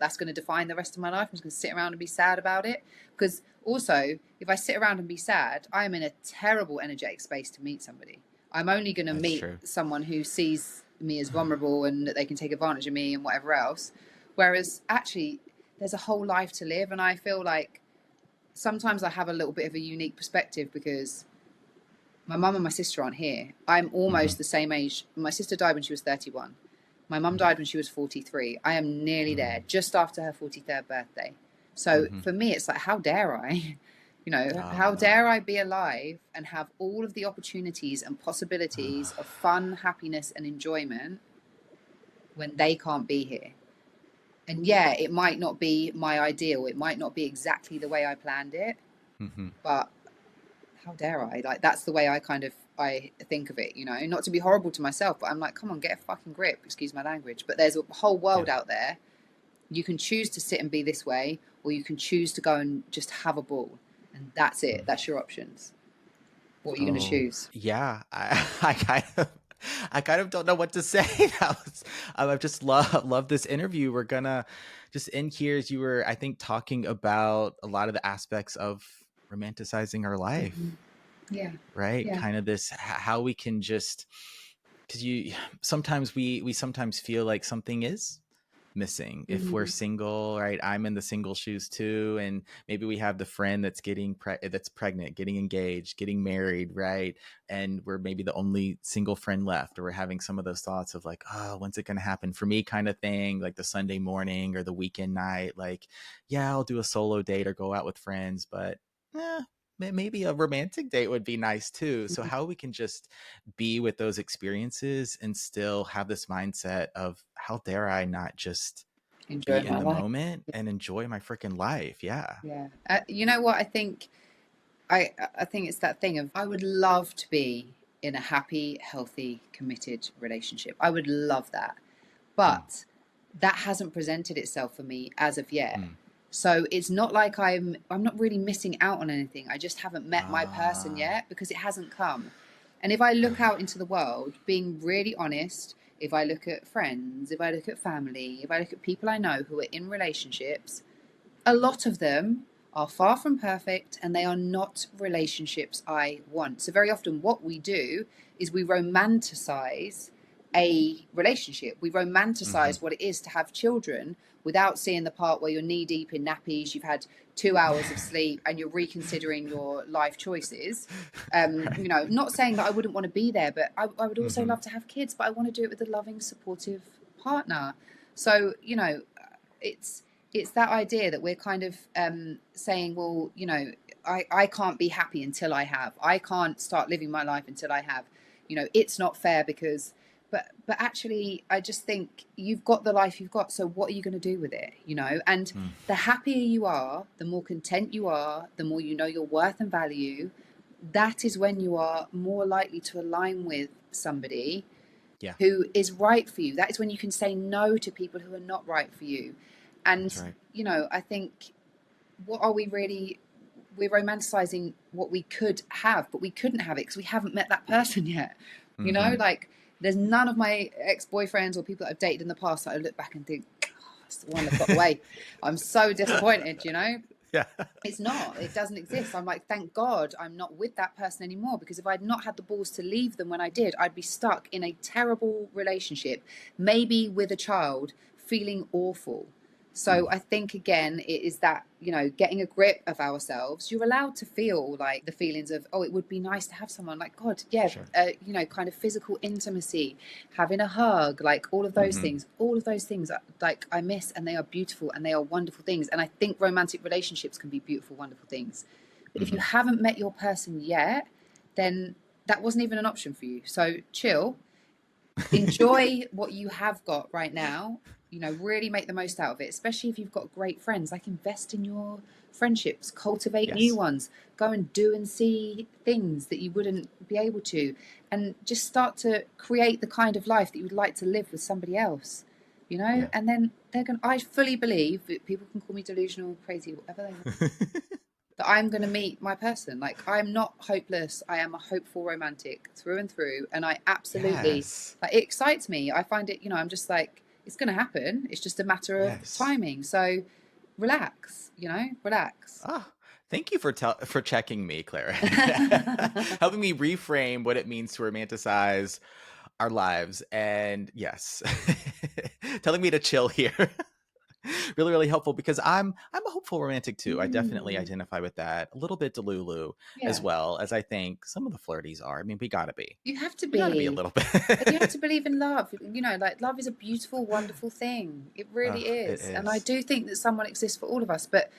that's going to define the rest of my life? I'm just going to sit around and be sad about it. Because also, if I sit around and be sad, I am in a terrible energetic space to meet somebody. I'm only going to That's meet true. someone who sees me as vulnerable and that they can take advantage of me and whatever else. Whereas actually, there's a whole life to live. And I feel like sometimes I have a little bit of a unique perspective because my mum and my sister aren't here. I'm Mm-hmm. almost the same age. My sister died when she was 31. My mum died when she was 43. I am nearly there, just after her 43rd birthday. So Mm-hmm. for me, it's like, how dare I? How Oh, dare I be alive and have all of the opportunities and possibilities of fun, happiness, and enjoyment when they can't be here? And yeah, it might not be my ideal. It might not be exactly the way I planned it, mm-hmm. but how dare I? Like, that's the way I think of it, not to be horrible to myself, but I'm like, come on, get a fucking grip, excuse my language. But there's a whole Yeah. world out there. You can choose to sit and be this way, or you can choose to go and just have a ball. And that's it. That's your options. What are you going to Oh, choose? yeah. I kind of don't know what to say. I've just love this interview. We're gonna just end here as you were, I think, talking about a lot of the aspects of romanticizing our life, Yeah. right? Yeah. Kind of this how we can just, because you sometimes we sometimes feel like something is missing if we're Mm-hmm. single, right? I'm in the single shoes too, and maybe we have the friend that's that's pregnant, getting engaged, getting married, right? And we're maybe the only single friend left, or we're having some of those thoughts of like, oh, when's it going to happen for me, kind of thing, like the Sunday morning or the weekend night, like, yeah, I'll do a solo date or go out with friends, but maybe a romantic date would be nice too. So how we can just be with those experiences and still have this mindset of how dare I not just be Enjoy in my the life. moment and enjoy my freaking life. Yeah. Yeah. You know what? I think it's that thing of, I would love to be in a happy, healthy, committed relationship. I would love that. Mm, But that hasn't presented itself for me as of yet. mm. So it's not like I'm not really missing out on anything. I just haven't met my person Ah, yet because it hasn't come. And if I look out into the world, being really honest, if I look at friends, if I look at family, if I look at people I know who are in relationships, a lot of them are far from perfect and they are not relationships I want. So very often what we do is we romanticize a relationship. We romanticize what it is to have children without seeing the part where you're knee deep in nappies, you've had 2 hours of sleep and you're reconsidering your life choices. Right. You know, not saying that I wouldn't want to be there, but I would also love to have kids, but I want to do it with a loving, supportive partner. So, you know, it's that idea that we're kind of saying, well, you know, I can't be happy until I have. I can't start living my life until I have. You know, it's not fair because, but actually, I just think you've got the life you've got. So what are you going to do with it? You know, and the happier you are, the more content you are, the more you know your worth and value. That is when you are more likely to align with somebody Yeah. who is right for you. That is when you can say no to people who are not right for you. And, That's right. you know, I think, what are we really, we're romanticizing what we could have, but we couldn't have it because we haven't met that person yet. You know, like there's none of my ex-boyfriends or people that I've dated in the past that I look back and think, oh, that's the one that got away. I'm so disappointed, you know? Yeah. It's not, it doesn't exist. I'm like, thank God I'm not with that person anymore, because if I'd not had the balls to leave them when I did, I'd be stuck in a terrible relationship, maybe with a child, feeling awful. So I think, again, it is that, you know, getting a grip of ourselves. You're allowed to feel like the feelings of, oh, it would be nice to have someone like, God, yeah, Sure. you know, kind of physical intimacy, having a hug, like all of those things, like I miss, and they are beautiful and they are wonderful things. And I think romantic relationships can be beautiful, wonderful things. But if you haven't met your person yet, then that wasn't even an option for you. So chill, enjoy what you have got right now. You know, really make the most out of it, especially if you've got great friends. Like, invest in your friendships, cultivate new Yes. ones, go and do and see things that you wouldn't be able to, and just start to create the kind of life that you would like to live with somebody else, you know. Yeah. And then I fully believe that people can call me delusional, crazy, whatever they want, that I'm going to meet my person. Like, I'm not hopeless. I am a hopeful romantic through and through. And I absolutely, Yes. like, it excites me. I find it, you know, I'm just like, it's going to happen. It's just a matter of Yes. timing. So relax, you know, relax. Ah, thank you for checking me, Clara. Helping me reframe what it means to romanticize our lives. And yes, telling me to chill here. Really, really helpful, because I'm a hopeful romantic too. I definitely identify with that. A little bit delulu as Yeah, well, as I think some of the flirties are. I mean, we gotta be. you have to We gotta be a be. little And you have bit. to believe in love. You know, like, love is a beautiful, wonderful thing. It really It is. And I is. do think that someone exists for all of us. But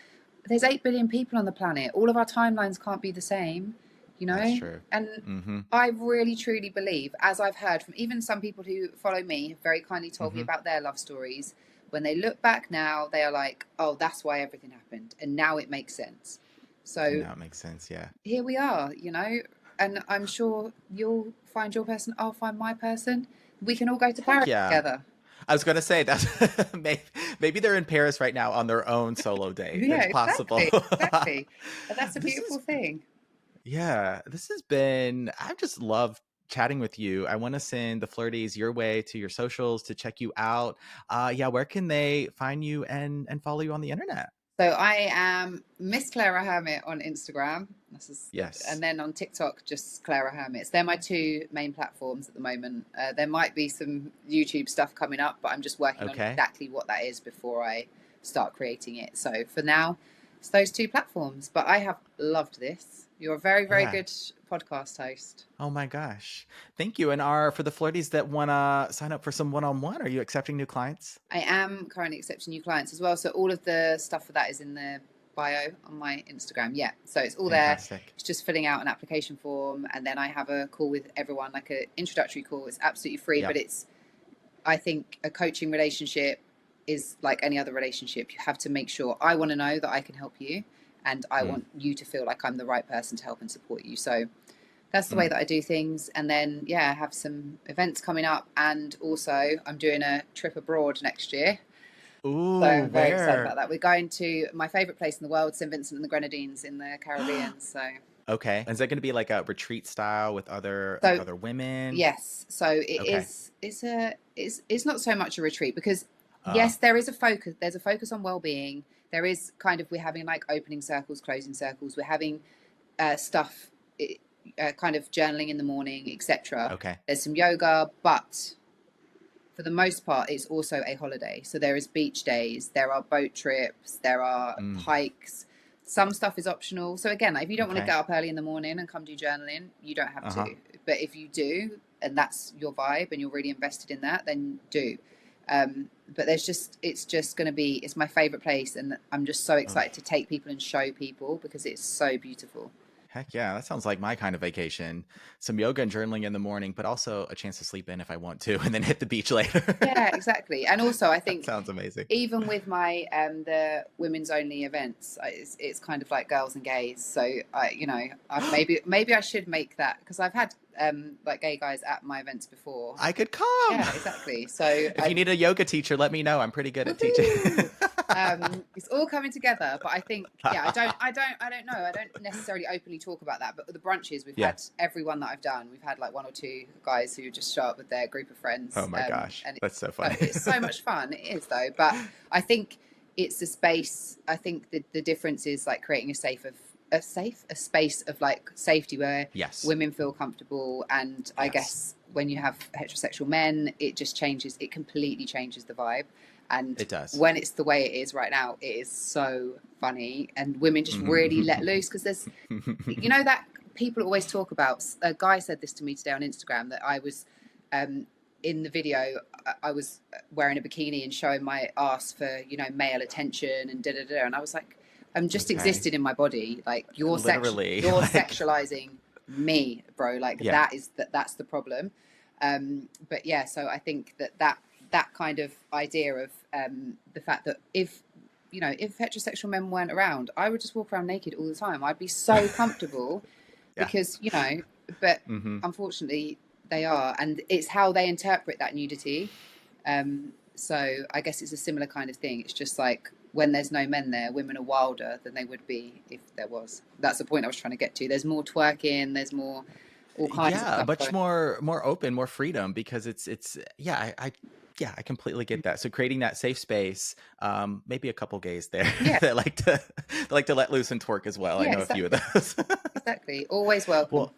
there's 8 billion people on the planet. All of our timelines can't be the same, you That's know? true. And Mm-hmm. I really, truly believe, as I've heard from even some people who follow me, have very kindly told me Mm-hmm. about their love stories. When they look back now, they are like, oh, that's why everything happened. And now it makes sense. And So now it makes sense. Yeah. here we are, you know? And I'm sure you'll find your person, I'll find my person. We can all go to Heck Paris yeah. together. I was gonna say that maybe they're in Paris right now on their own solo date. Yeah, It's possible. exactly, exactly. And that's a This beautiful is thing. Yeah, this has been, I've just loved chatting with you. I want to send the Flirties your way to your socials to check you out. Yeah, where can they find you and follow you on the internet? So I am Miss Claira Hermet on Instagram. Yes. And then on TikTok, just Claira Hermet. They're my 2 main platforms at the moment. There might be some YouTube stuff coming up, but I'm just working on Okay. exactly what that is before I start creating it. So for now, it's those 2 platforms. But I have loved this. You're a very, very Yeah. good podcast host. Oh my gosh. Thank you. And for the Flirties that want to sign up for some one-on-one, are you accepting new clients? I am currently accepting new clients as well. So all of the stuff for that is in the bio on my Instagram. Yeah. So it's all there. Fantastic. It's just filling out an application form. And then I have a call with everyone, like an introductory call. It's absolutely free, but Yep. I think a coaching relationship is like any other relationship. You have to make sure, I want to know that I can help you, and I want you to feel like I'm the right person to help and support you. So that's the way that I do things. And then, yeah, I have some events coming up. And also, I'm doing a trip abroad next year. So Ooh, I'm very excited where? about that. We're going to my favourite place in the world, St. Vincent and the Grenadines in the Caribbean. So Okay. Is that going to be like a retreat style with So other women? yes, so it Okay. is. It's not so much a retreat because Uh, yes, there is a focus. There's a focus on well-being. There is kind of we're having like opening circles, closing circles. We're having stuff, kind of journaling in the morning, etc. okay. There's some yoga, but for the most part, it's also a holiday. So there is beach days, there are boat trips, there are Mm, hikes. Some stuff is optional. So again, like if you don't want to okay. get up early in the morning and come do journaling, you don't have Uh-huh. to. But if you do, and that's your vibe, and you're really invested in that, then do. But it's just going to be, it's my favorite place, and I'm just so Oh, excited to take people and show people because it's so beautiful. heck yeah. That sounds like my kind of vacation. Some yoga and journaling in the morning, but also a chance to sleep in if I want to, and then hit the beach later. Yeah, exactly. And also, I That think sounds amazing. even with my the women's only events, it's kind of like girls and gays. So maybe I should make that because I've had like gay guys at my events before. I could come. Yeah, exactly. So If you need a yoga teacher, let me know. I'm pretty good at teaching. woohoo! It's all coming together. But I think I don't know. I don't necessarily openly talk about that. But the brunches we've Yeah. had everyone that I've done, we've had like one or two guys who just show up with their group of friends. Oh my gosh. And That's so funny. it's so much fun. It is though. But I think it's a space. I think the difference is like creating a space of like safety where Yes, women feel comfortable. And I yes, guess when you have heterosexual men, it just changes. It completely changes the vibe. And it does. when it's the way it is right now, it is so funny. And women just really let loose because there's, that people always talk about. A guy said this to me today on Instagram that I was in the video. I was wearing a bikini and showing my ass for male attention and da da da. And I was like, I'm just Okay. existing in my body. Like Literally, you're like, sexualizing me, bro. Like yeah, that's the problem. But yeah, so I think that kind of idea of the fact that if heterosexual men weren't around, I would just walk around naked all the time. I'd be so comfortable yeah. because but Hmm. unfortunately they are, and it's how they interpret that nudity. So I guess it's a similar kind of thing. It's just like when there's no men there, women are wilder than they would be if there was. That's the point I was trying to get to. There's more twerking, there's more all kinds of Yeah, stuff much going. more open, more freedom because it's yeah, yeah, I completely get that. So creating that safe space, maybe a couple gays there Yeah, that like to let loose and twerk as well. I yeah, know a few of exactly, those. exactly. Always welcome. Well,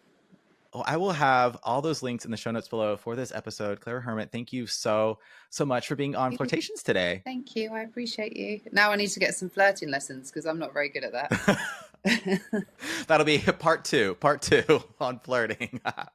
I will have all those links in the show notes below for this episode. Claire Hermet, thank you so much for being on Flirtations today. Thank you. I appreciate you. Now I need to get some flirting lessons because I'm not very good at that. That'll be part two on flirting.